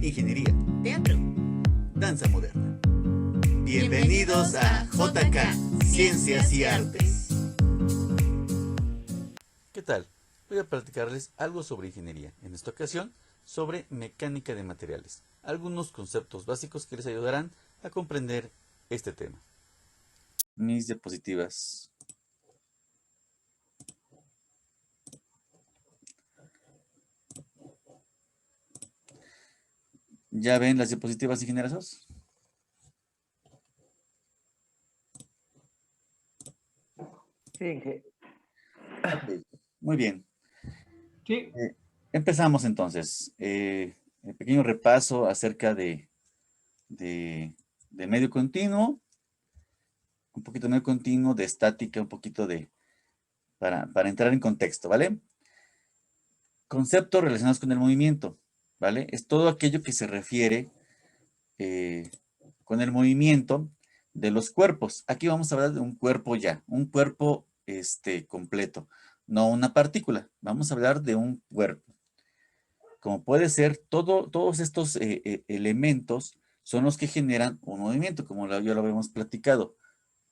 ingeniería, teatro, danza moderna. Bienvenidos a JK, Ciencias y Artes. ¿Qué tal? Voy a platicarles algo sobre ingeniería, en esta ocasión sobre mecánica de materiales, algunos conceptos básicos que les ayudarán a comprender este tema. Mis diapositivas. ¿Ya ven las diapositivas, ingenieros? Sí, Ok, muy bien. sí. Empezamos entonces. Un pequeño repaso acerca de medio continuo, un poquito de medio continuo, de estática, un poquito para entrar en contexto, ¿vale? Conceptos relacionados con el movimiento, ¿vale? Es todo aquello que se refiere con el movimiento de los cuerpos. Aquí vamos a hablar de un cuerpo ya, un cuerpo completo, no una partícula. Vamos a hablar de un cuerpo. Como puede ser, todos estos elementos son los que generan un movimiento, como ya lo habíamos platicado.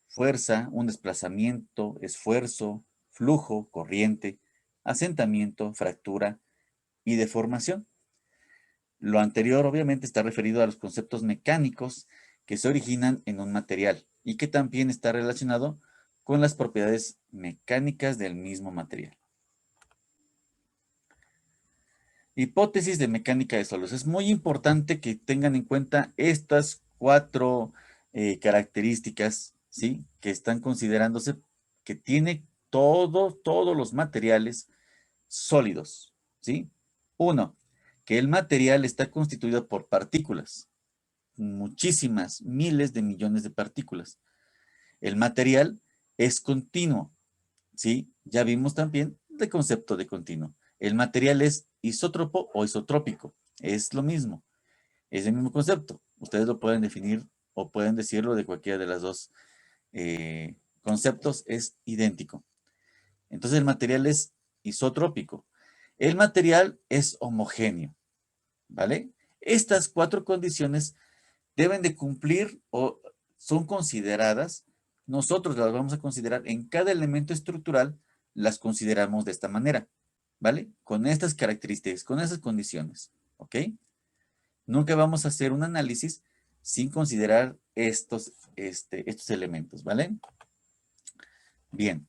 Fuerza, un desplazamiento, esfuerzo, flujo, corriente, asentamiento, fractura y deformación. Lo anterior obviamente está referido a los conceptos mecánicos que se originan en un material y que también está relacionado con las propiedades mecánicas del mismo material. Hipótesis de mecánica de sólidos. Es muy importante que tengan en cuenta estas cuatro características, ¿sí? Que están considerándose que tiene todos los materiales sólidos, ¿sí? Uno, que el material está constituido por partículas, muchísimas, miles de millones de partículas. El material es continuo, ¿sí? Ya vimos también el concepto de continuo. El material es isótropo o isotrópico. Es lo mismo. Es el mismo concepto. Ustedes lo pueden definir o pueden decirlo de cualquiera de las dos conceptos. Es idéntico. Entonces el material es isotrópico. El material es homogéneo. ¿Vale? Estas cuatro condiciones deben de cumplir o son consideradas, nosotros las vamos a considerar en cada elemento estructural, las consideramos de esta manera, ¿vale? Con estas características, con esas condiciones, ¿ok? Nunca vamos a hacer un análisis sin considerar estos elementos, ¿vale? Bien,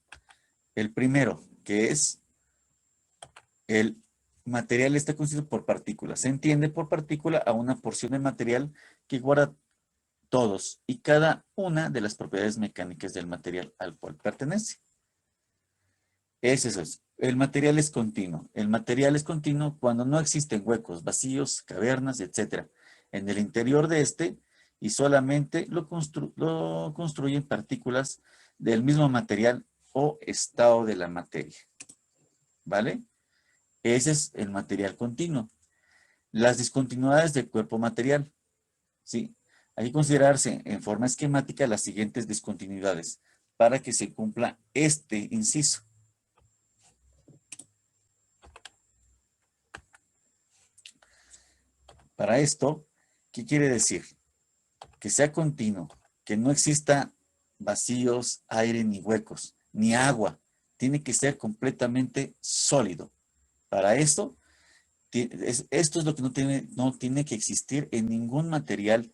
el primero, que es el material está constituido por partículas. Se entiende por partícula a una porción de material que guarda todos y cada una de las propiedades mecánicas del material al cual pertenece. Es eso. El material es continuo. El material es continuo cuando no existen huecos, vacíos, cavernas, etc. en el interior de este y solamente lo construyen partículas del mismo material o estado de la materia. ¿Vale? Ese es el material continuo. Las discontinuidades del cuerpo material. ¿Sí? Hay que considerarse en forma esquemática las siguientes discontinuidades para que se cumpla este inciso. Para esto, ¿qué quiere decir? Que sea continuo, que no exista vacíos, aire ni huecos, ni agua. Tiene que ser completamente sólido. Para esto, esto es lo que no tiene que existir en ningún material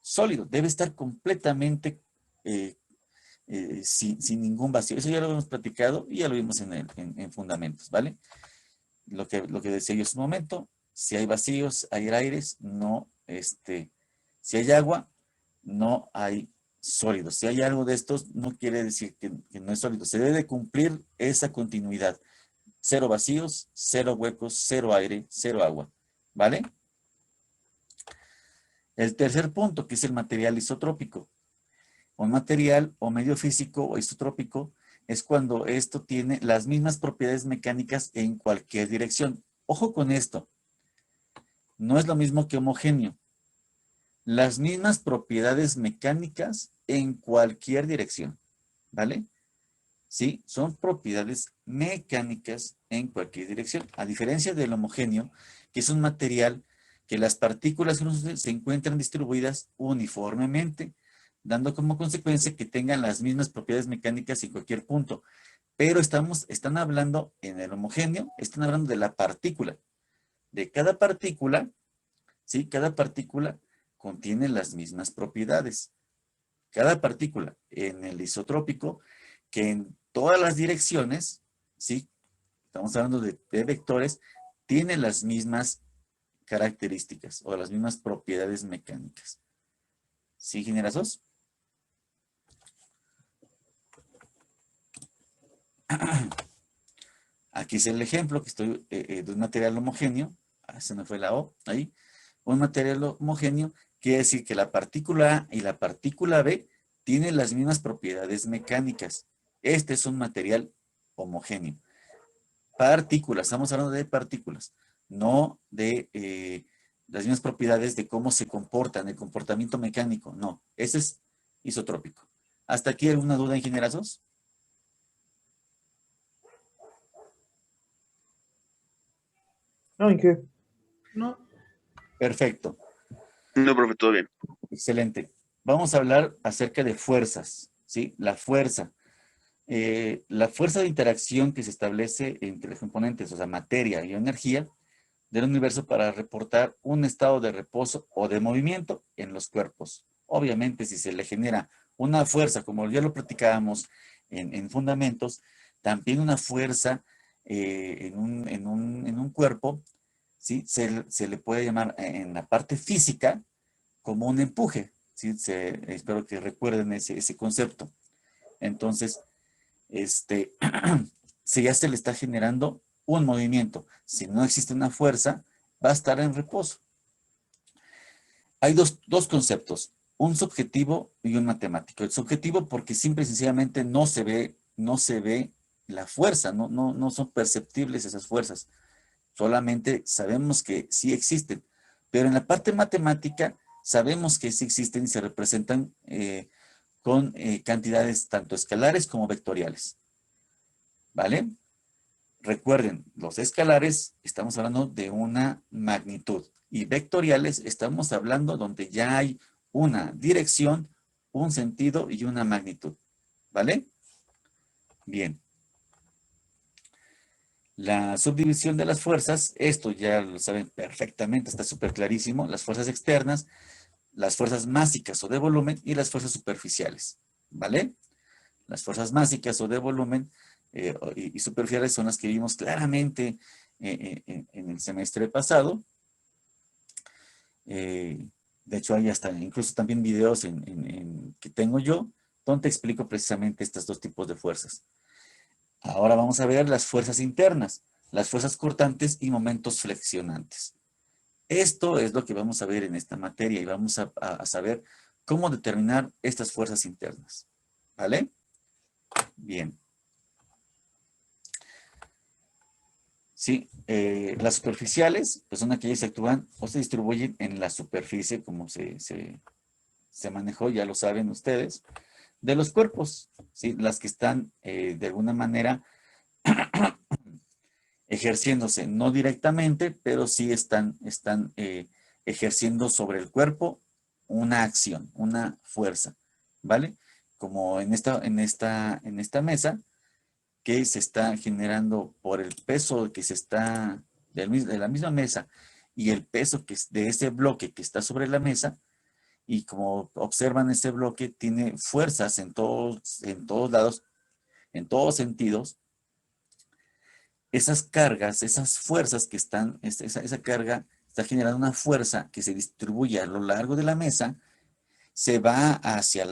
sólido. Debe estar completamente sin ningún vacío. Eso ya lo hemos platicado y ya lo vimos en fundamentos, ¿vale? Lo que decía yo hace un momento, si hay vacíos, hay aires, no, si hay agua, no hay sólidos. Si hay algo de estos, no quiere decir que no es sólido. Se debe cumplir esa continuidad. Cero vacíos, cero huecos, cero aire, cero agua, ¿vale? El tercer punto, que es el material isotrópico. Un material o medio físico o isotrópico es cuando esto tiene las mismas propiedades mecánicas en cualquier dirección. Ojo con esto. No es lo mismo que homogéneo. Las mismas propiedades mecánicas en cualquier dirección. ¿Vale? Sí, son propiedades mecánicas en cualquier dirección. A diferencia del homogéneo, que es un material que las partículas se encuentran distribuidas uniformemente, dando como consecuencia que tengan las mismas propiedades mecánicas en cualquier punto. Pero están hablando en el homogéneo, están hablando de la partícula. De cada partícula, ¿sí? Cada partícula contiene las mismas propiedades. Cada partícula en el isotrópico, que en todas las direcciones, ¿sí? Estamos hablando de vectores, tiene las mismas características o las mismas propiedades mecánicas. ¿Sí, ingenierazos? Aquí es el ejemplo que estoy de un material homogéneo. Se me fue la O, ahí. Un material homogéneo quiere decir que la partícula A y la partícula B tienen las mismas propiedades mecánicas. Este es un material homogéneo. Partículas, estamos hablando de partículas, no de las mismas propiedades de cómo se comportan, el comportamiento mecánico, no. Ese es isotrópico. ¿Hasta aquí alguna duda, ingenierazos? No, ¿en qué? No. Perfecto. No, profe, todo bien. Excelente. Vamos a hablar acerca de fuerzas, ¿sí? La fuerza. La fuerza de interacción que se establece entre los componentes, o sea, materia y energía del universo para reportar un estado de reposo o de movimiento en los cuerpos. Obviamente, si se le genera una fuerza, como ya lo platicábamos en fundamentos, también una fuerza en un cuerpo, ¿sí? Se le puede llamar en la parte física como un empuje, ¿sí? Espero que recuerden ese concepto. Entonces, si ya se le está generando un movimiento, si no existe una fuerza, va a estar en reposo. Hay dos conceptos, un subjetivo y un matemático. El subjetivo porque simple y sencillamente no se ve la fuerza, no son perceptibles esas fuerzas. Solamente sabemos que sí existen. Pero en la parte matemática sabemos que sí existen y se representan con cantidades tanto escalares como vectoriales. ¿Vale? Recuerden, los escalares estamos hablando de una magnitud y vectoriales estamos hablando donde ya hay una dirección, un sentido y una magnitud. ¿Vale? Bien. La subdivisión de las fuerzas, esto ya lo saben perfectamente, está súper clarísimo. Las fuerzas externas, las fuerzas másicas o de volumen y las fuerzas superficiales. ¿Vale? Las fuerzas másicas o de volumen y superficiales son las que vimos claramente en el semestre pasado. De hecho, hay hasta incluso también videos que tengo yo, donde explico precisamente estos dos tipos de fuerzas. Ahora vamos a ver las fuerzas internas, las fuerzas cortantes y momentos flexionantes. Esto es lo que vamos a ver en esta materia y vamos a saber cómo determinar estas fuerzas internas. ¿Vale? Bien. Sí, las superficiales pues son aquellas que actúan o se distribuyen en la superficie, como se manejó, ya lo saben ustedes, de los cuerpos, ¿sí? Las que están de alguna manera ejerciéndose, no directamente, pero sí están ejerciendo sobre el cuerpo una acción, una fuerza, ¿vale? Como en esta mesa, que se está generando por el peso que se está de la misma mesa y el peso que es de ese bloque que está sobre la mesa, y como observan ese bloque tiene fuerzas en todos lados, en todos sentidos. Esas cargas, esas fuerzas que están, esa carga está generando una fuerza que se distribuye a lo largo de la mesa, se va hacia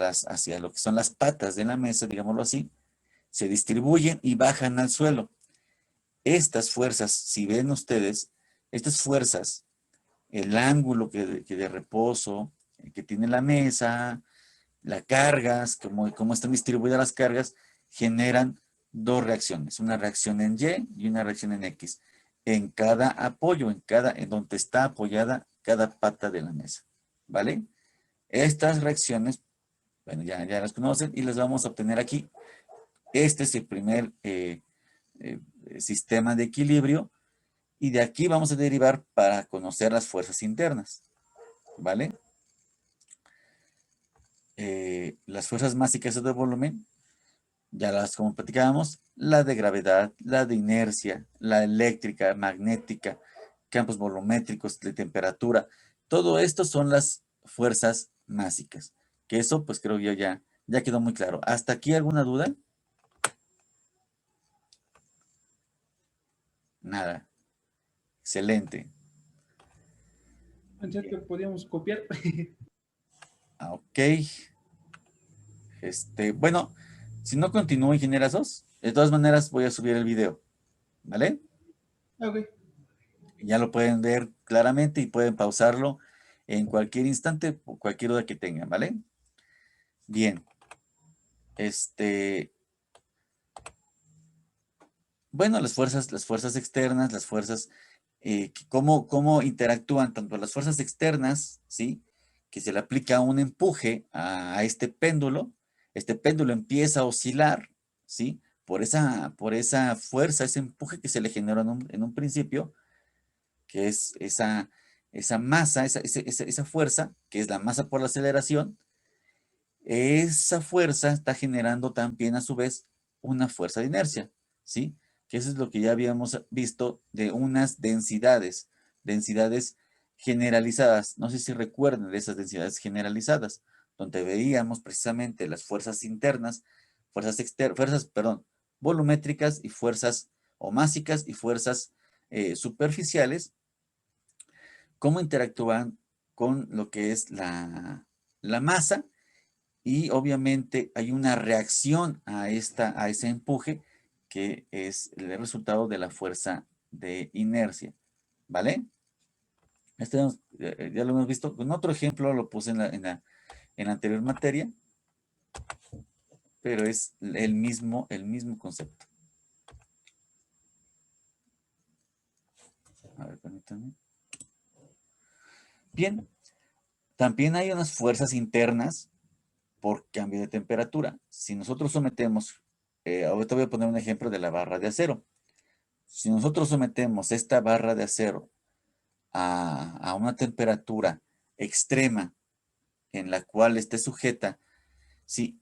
lo que son las patas de la mesa, digámoslo así, se distribuyen y bajan al suelo. Estas fuerzas, si ven ustedes, estas fuerzas, el ángulo que de reposo que tiene la mesa, las cargas, cómo están distribuidas las cargas, generan dos reacciones, una reacción en Y y una reacción en X, en cada apoyo, en donde está apoyada cada pata de la mesa, ¿vale? Estas reacciones, bueno, ya las conocen y las vamos a obtener aquí. Este es el primer sistema de equilibrio Y de aquí vamos a derivar para conocer las fuerzas internas, ¿vale? Las fuerzas básicas de volumen, ya las como platicábamos, la de gravedad, la de inercia, la eléctrica, magnética, campos volumétricos, de temperatura. Todo esto son las fuerzas básicas. Que eso, pues creo yo ya quedó muy claro. ¿Hasta aquí alguna duda? Nada. Excelente. Ya que podíamos copiar. Ok. Bueno, si no continúo, ingenierazos, de todas maneras voy a subir el video. ¿Vale? Ok. Ya lo pueden ver claramente y pueden pausarlo en cualquier instante, o cualquier duda que tengan, ¿vale? Bien. Bueno, las fuerzas externas, las fuerzas, cómo interactúan tanto las fuerzas externas, ¿sí? Que se le aplica un empuje a este péndulo empieza a oscilar, ¿sí? Por esa fuerza, ese empuje que se le generó en un principio, que es esa masa, esa fuerza, que es la masa por la aceleración, esa fuerza está generando también a su vez una fuerza de inercia, ¿sí? Que eso es lo que ya habíamos visto de unas densidades generalizadas. No sé si recuerdan de esas densidades generalizadas, donde veíamos precisamente las fuerzas internas, perdón, volumétricas y fuerzas omásicas y fuerzas superficiales, cómo interactúan con lo que es la masa, y obviamente hay una reacción a ese empuje que es el resultado de la fuerza de inercia, ¿vale? Ya lo hemos visto. Con otro ejemplo lo puse en la anterior materia, pero es el mismo concepto. A ver, permítanme. Bien, también hay unas fuerzas internas por cambio de temperatura. Si nosotros sometemos, ahorita voy a poner un ejemplo de la barra de acero. Si nosotros sometemos esta barra de acero a una temperatura extrema en la cual esté sujeta, si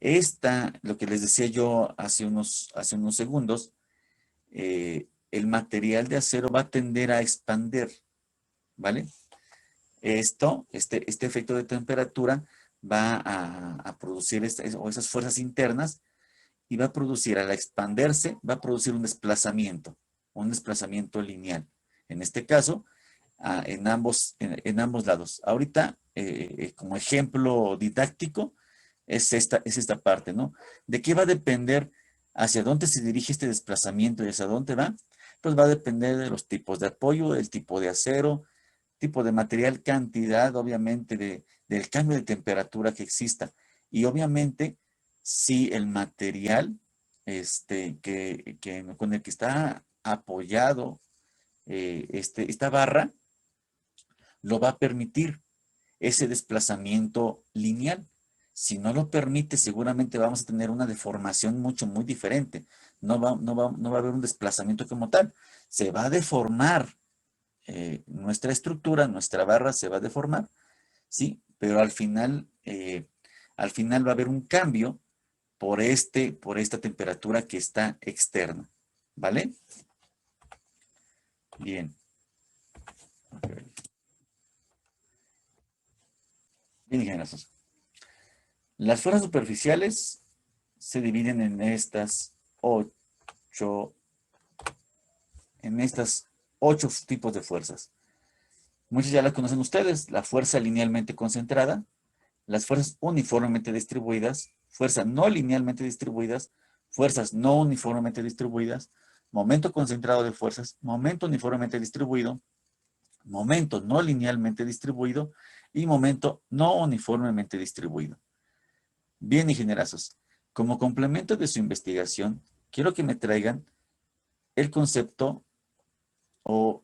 lo que les decía yo hace unos segundos, el material de acero va a tender a expander, ¿vale? Este efecto de temperatura va a producir esas fuerzas internas y va a producir, al expanderse, va a producir un desplazamiento lineal. En este caso, en ambos lados. Ahorita, como ejemplo didáctico, es esta parte, ¿no? ¿De qué va a depender hacia dónde se dirige este desplazamiento y hacia dónde va? Pues va a depender de los tipos de apoyo, el tipo de acero, tipo de material, cantidad, obviamente, del cambio de temperatura que exista. Y obviamente, si el material con el que está apoyado esta barra, lo va a permitir ese desplazamiento lineal. Si no lo permite, seguramente vamos a tener una deformación muy diferente. No va a haber un desplazamiento como tal. Se va a deformar nuestra estructura, nuestra barra se va a deformar, ¿sí? Pero al final va a haber un cambio por esta temperatura que está externa, ¿vale? Bien. Okay. Bien, ingenieros. Las fuerzas superficiales se dividen en estas 8 tipos de fuerzas. Muchas ya las conocen ustedes: la fuerza linealmente concentrada, las fuerzas uniformemente distribuidas, fuerzas no linealmente distribuidas, fuerzas no uniformemente distribuidas, momento concentrado de fuerzas, momento uniformemente distribuido, momento no linealmente distribuido y momento no uniformemente distribuido. Bien, ingenierazos, como complemento de su investigación, quiero que me traigan el concepto, o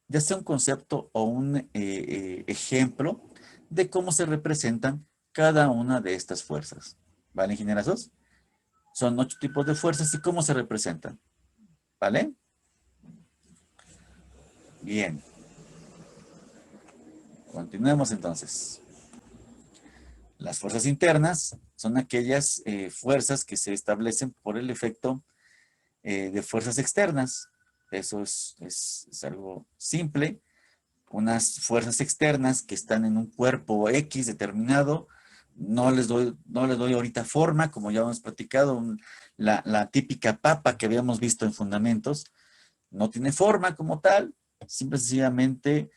ya sea un concepto o un ejemplo de cómo se representan cada una de estas fuerzas. ¿Vale, ingenierazos? Son 8 tipos de fuerzas y cómo se representan. ¿Vale? Bien. Bien. Continuemos entonces. Las fuerzas internas son aquellas fuerzas que se establecen por el efecto de fuerzas externas. Eso es algo simple. Unas fuerzas externas que están en un cuerpo X determinado. No les doy ahorita forma, como ya hemos platicado, la típica papa que habíamos visto en fundamentos. No tiene forma como tal, simple y sencillamente,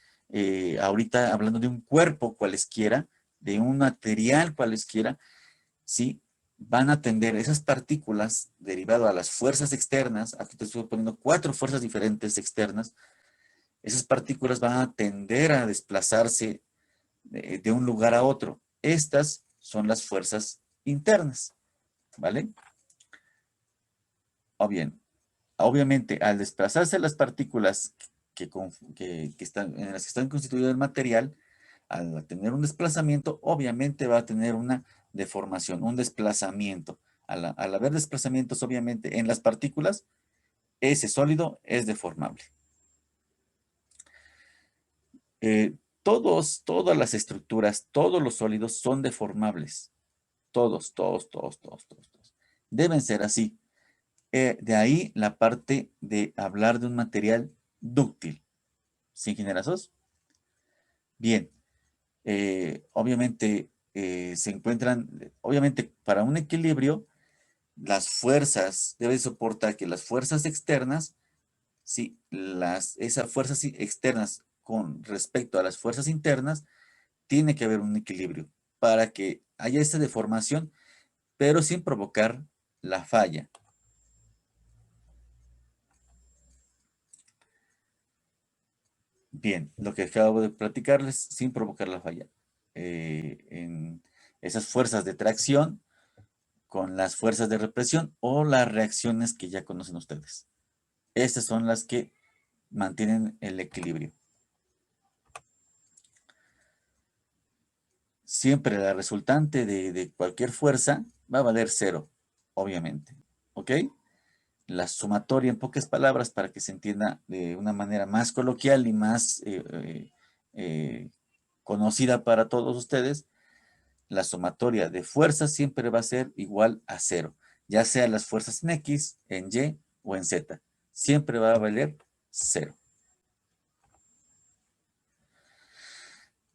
ahorita hablando de un cuerpo cualesquiera, de un material cualesquiera, ¿sí? Van a tender esas partículas derivado a las fuerzas externas. Aquí te estoy poniendo 4 fuerzas diferentes externas. Esas partículas van a tender a desplazarse de un lugar a otro. Estas son las fuerzas internas, ¿vale? O bien, obviamente, al desplazarse las partículas en las que están constituido el material, al tener un desplazamiento, obviamente va a tener una deformación, un desplazamiento. Al haber desplazamientos, obviamente, en las partículas, ese sólido es deformable. Todas las estructuras, todos los sólidos son deformables. Todos. Deben ser así. De ahí la parte de hablar de un material dúctil. ¿Sí, ingenierazos? Bien. Obviamente se encuentran, obviamente para un equilibrio, las fuerzas, debe soportar que las fuerzas externas, sí, esas fuerzas externas con respecto a las fuerzas internas, tiene que haber un equilibrio para que haya esta deformación, pero sin provocar la falla. Bien, lo que acabo de platicarles, sin provocar la falla. En esas fuerzas de tracción con las fuerzas de represión o las reacciones que ya conocen ustedes. Estas son las que mantienen el equilibrio. Siempre la resultante de cualquier fuerza va a valer 0, obviamente. ¿Ok? La sumatoria, en pocas palabras, para que se entienda de una manera más coloquial y más conocida para todos ustedes, la sumatoria de fuerzas siempre va a ser igual a 0, ya sea las fuerzas en X, en Y o en Z. Siempre va a valer 0.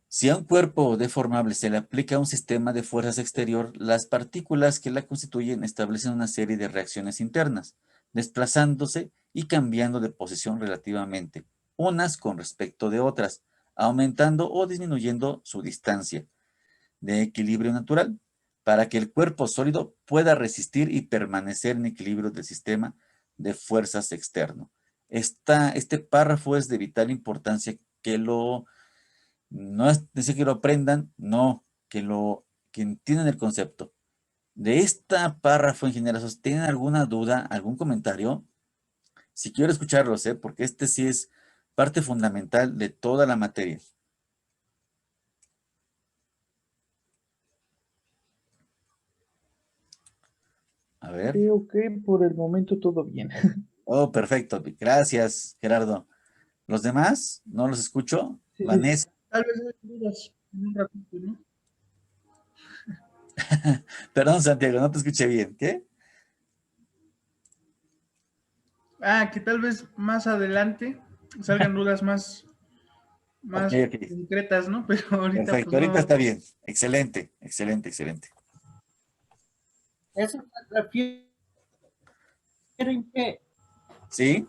Si a un cuerpo deformable se le aplica un sistema de fuerzas exterior, las partículas que la constituyen establecen una serie de reacciones internas, desplazándose y cambiando de posición relativamente, unas con respecto de otras, aumentando o disminuyendo su distancia de equilibrio natural, para que el cuerpo sólido pueda resistir y permanecer en equilibrio del sistema de fuerzas externo. Este párrafo es de vital importancia que no es decir que lo aprendan, no, que entiendan el concepto. De esta párrafo, ingenieros, ¿tienen alguna duda, algún comentario? Si quiero escucharlos, porque este sí es parte fundamental de toda la materia. A ver. Creo que por el momento todo bien. Oh, perfecto. Gracias, Gerardo. ¿Los demás? ¿No los escucho? Sí, Vanessa. tal vez hay dudas en un ratito, ¿no? Perdón, Santiago, no te escuché bien. ¿Qué? Que tal vez más adelante salgan dudas Ok, más ok. concretas, ¿no? Pero ahorita Perfecto. pues Ahorita no. está bien. Excelente, excelente, excelente. Eso se refiere que ¿Sí?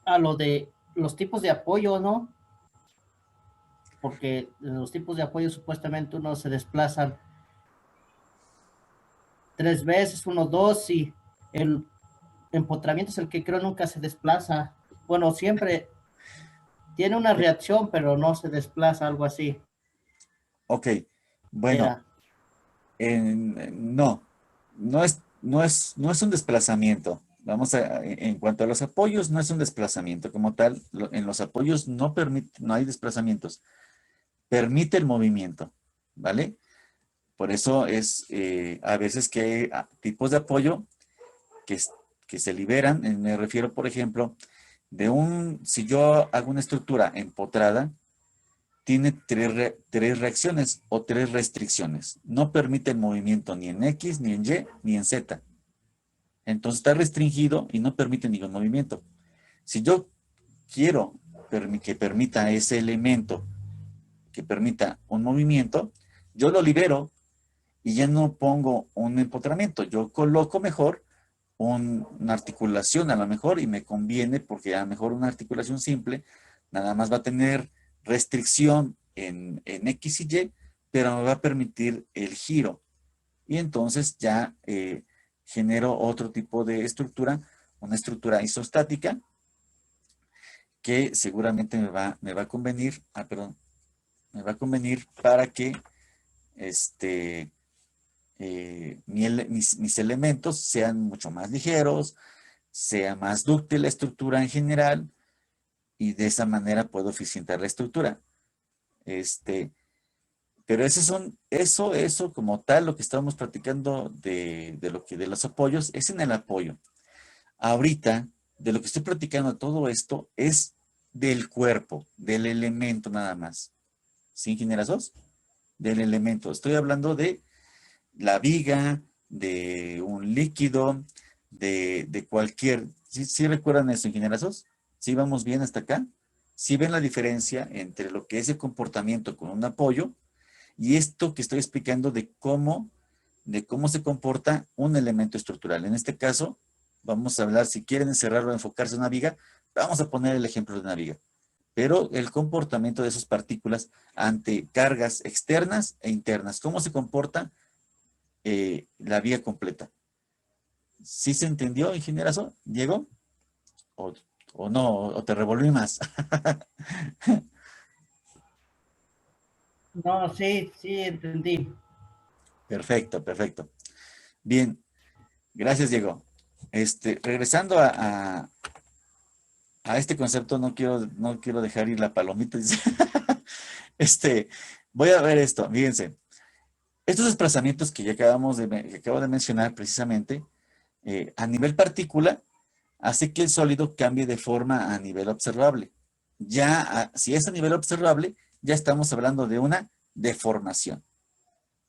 a lo de los tipos de apoyo, ¿no? Porque los tipos de apoyo supuestamente uno se desplazan 3 veces, uno dos, y el empotramiento es el que creo nunca se desplaza. Bueno, siempre tiene una reacción, pero no se desplaza, algo así. Ok. Bueno, Era. no. No es un desplazamiento. En cuanto a los apoyos, no es un desplazamiento como tal. En los apoyos no hay desplazamientos. Permite el movimiento, ¿vale? Por eso es a veces que hay tipos de apoyo que, que se liberan. Me refiero, por ejemplo, si yo hago una estructura empotrada, tiene tres reacciones o tres restricciones. No permite el movimiento ni en X, ni en Y, ni en Z. Entonces está restringido y no permite ningún movimiento. Si yo quiero que permita ese elemento, que permita un movimiento, yo lo libero y ya no pongo un empotramiento. Yo coloco mejor una articulación a lo mejor, y me conviene porque a lo mejor una articulación simple nada más va a tener restricción en X y Y, pero me va a permitir el giro. Y entonces ya genero otro tipo de estructura, una estructura isostática, que seguramente me va a convenir, me va a convenir para que mis elementos sean mucho más ligeros, sea más dúctil la estructura en general, y de esa manera puedo eficientar la estructura. Pero eso como tal, lo que estábamos practicando de los apoyos, es en el apoyo. Ahorita, de lo que estoy practicando todo esto, es del cuerpo, del elemento nada más. ¿Sí, ingenieros? Del elemento. Estoy hablando de la viga, de un líquido, de cualquier... ¿Sí recuerdan eso, ingenieros? ¿Sí vamos bien hasta acá? ¿Sí ven la diferencia entre lo que es el comportamiento con un apoyo y esto que estoy explicando de cómo se comporta un elemento estructural? En este caso, vamos a hablar, si quieren encerrarlo o enfocarse en una viga, vamos a poner el ejemplo de una viga. Pero el comportamiento de esas partículas ante cargas externas e internas, ¿cómo se comporta la viga completa? ¿Sí se entendió, ingenierazo? ¿Diego? ¿O no? ¿O te revolví más? No, sí, sí, entendí. Perfecto, perfecto. Bien, gracias, Diego. Regresando a este concepto, no quiero dejar ir la palomita. Voy a ver esto, fíjense. Estos desplazamientos que acabo de mencionar precisamente, a nivel partícula, hace que el sólido cambie de forma a nivel observable. Si es a nivel observable, ya estamos hablando de una deformación,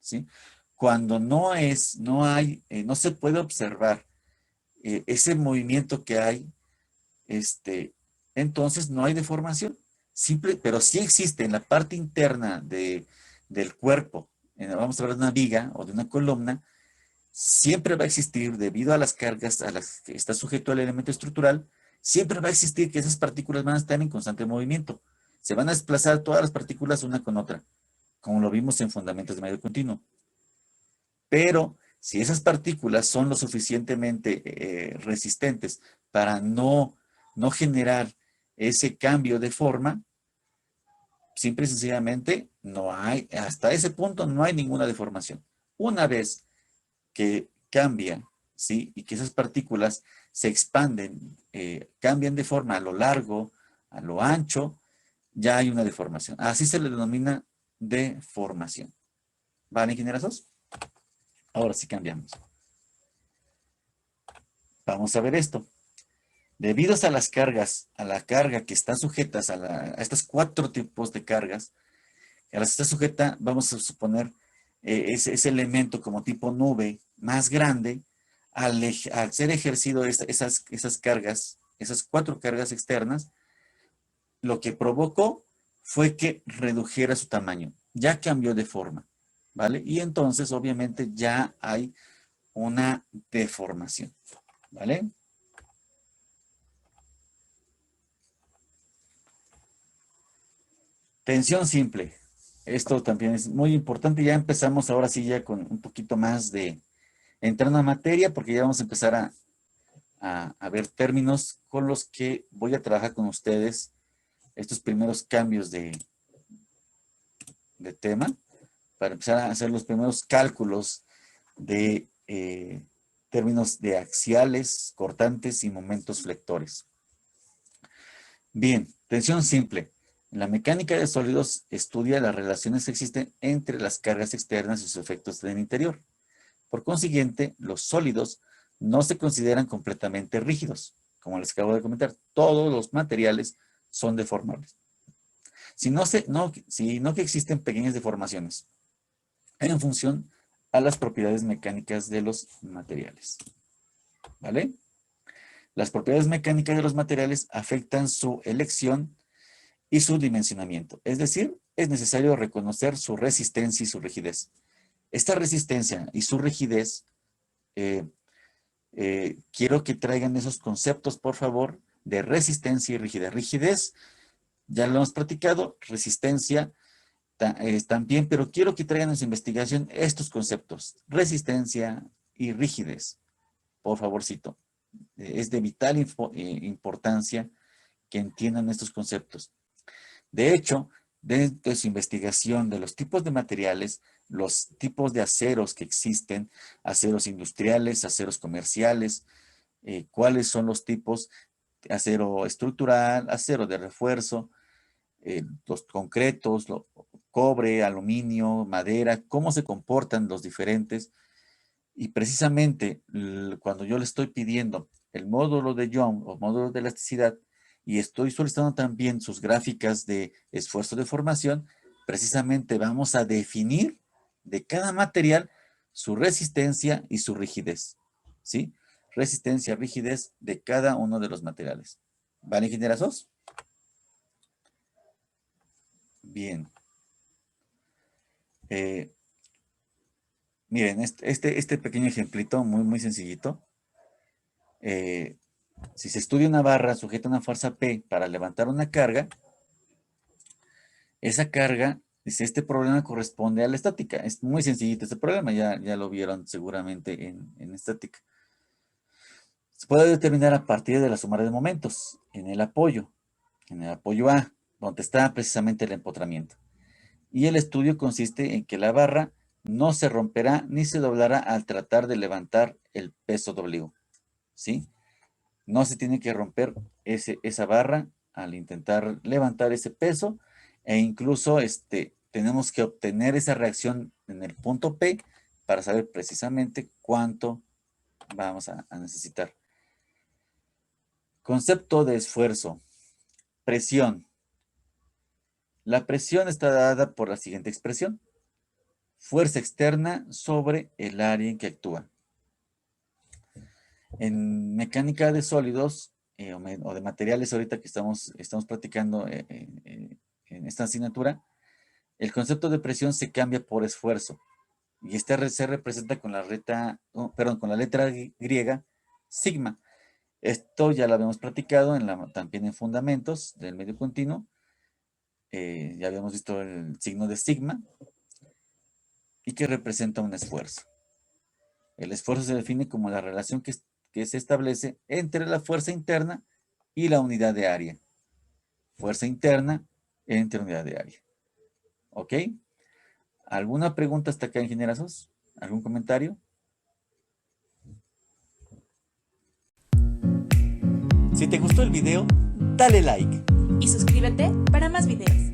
¿sí? Cuando no se puede observar ese movimiento que hay, entonces no hay deformación. Pero sí existe en la parte interna del cuerpo, vamos a hablar de una viga o de una columna, siempre va a existir, debido a las cargas a las que está sujeto el elemento estructural, siempre va a existir que esas partículas van a estar en constante movimiento. Se van a desplazar todas las partículas una con otra, como lo vimos en fundamentos de medio continuo. Pero si esas partículas son lo suficientemente resistentes para no generar ese cambio de forma, simple y sencillamente hasta ese punto no hay ninguna deformación. Una vez que cambia, ¿sí? Y que esas partículas se expanden, cambian de forma a lo largo, a lo ancho, ya hay una deformación. Así se le denomina deformación. ¿Vale, ingenieros? Ahora sí cambiamos. Vamos a ver esto. Debido a las cargas, a la carga que están sujetas a estos 4 tipos de cargas, a las que está sujeta, vamos a suponer ese elemento como tipo nube más grande, al ser ejercido esas cargas, esas 4 cargas externas, lo que provocó fue que redujera su tamaño. Ya cambió de forma, ¿vale? Y entonces, obviamente, ya hay una deformación, ¿vale? Tensión simple. Esto también es muy importante. Ya empezamos ahora sí ya con un poquito más de entrando a materia, porque ya vamos a empezar a ver términos con los que voy a trabajar con ustedes estos primeros cambios de tema, para empezar a hacer los primeros cálculos de términos de axiales, cortantes y momentos flectores. Bien, tensión simple. La mecánica de sólidos estudia las relaciones que existen entre las cargas externas y sus efectos en el interior. Por consiguiente, los sólidos no se consideran completamente rígidos. como les acabo de comentar, todos los materiales son deformables. Si no que existen pequeñas deformaciones en función a las propiedades mecánicas de los materiales. ¿Vale? Las propiedades mecánicas de los materiales afectan su elección y su dimensionamiento. Es decir, es necesario reconocer su resistencia y su rigidez. Esta resistencia y su rigidez, quiero que traigan esos conceptos, por favor, de resistencia y rigidez. Rigidez, ya lo hemos platicado, resistencia también, pero quiero que traigan en su investigación estos conceptos, resistencia y rigidez, por favorcito. Es de vital importancia que entiendan estos conceptos. De hecho, dentro de su investigación de los tipos de materiales, los tipos de aceros que existen, aceros industriales, aceros comerciales, cuáles son los tipos de acero estructural, acero de refuerzo, los concretos, cobre, aluminio, madera, cómo se comportan los diferentes. Y precisamente cuando yo le estoy pidiendo el módulo de Young o módulo de elasticidad y estoy solicitando también sus gráficas de esfuerzo de formación, precisamente vamos a definir de cada material su resistencia y su rigidez, ¿sí? Resistencia, rigidez de cada uno de los materiales. ¿Vale, ingenierazos? Bien. Miren, este pequeño ejemplito, muy sencillito. Si se estudia una barra sujeta a una fuerza P para levantar una carga, esa carga, dice, este problema corresponde a la estática. Es muy sencillito este problema, ya lo vieron seguramente en estática. Se puede determinar a partir de la suma de momentos en el apoyo A, donde está precisamente el empotramiento. Y el estudio consiste en que la barra no se romperá ni se doblará al tratar de levantar el peso W, ¿sí? No se tiene que romper esa barra al intentar levantar ese peso, e incluso tenemos que obtener esa reacción en el punto P para saber precisamente cuánto vamos a necesitar. Concepto de esfuerzo. Presión. La presión está dada por la siguiente expresión. Fuerza externa sobre el área en que actúa. En mecánica de sólidos o de materiales, ahorita que estamos platicando en esta asignatura, el concepto de presión se cambia por esfuerzo. Y se representa con la letra griega, sigma. Esto ya lo habíamos platicado también en fundamentos del medio continuo. Ya habíamos visto el signo de sigma y que representa un esfuerzo. El esfuerzo se define como la relación que se establece entre la fuerza interna y la unidad de área. Fuerza interna entre unidad de área. ¿Ok? ¿Alguna pregunta hasta acá, ingenierazos? ¿Algún comentario? Si te gustó el video, dale like. Y suscríbete para más videos.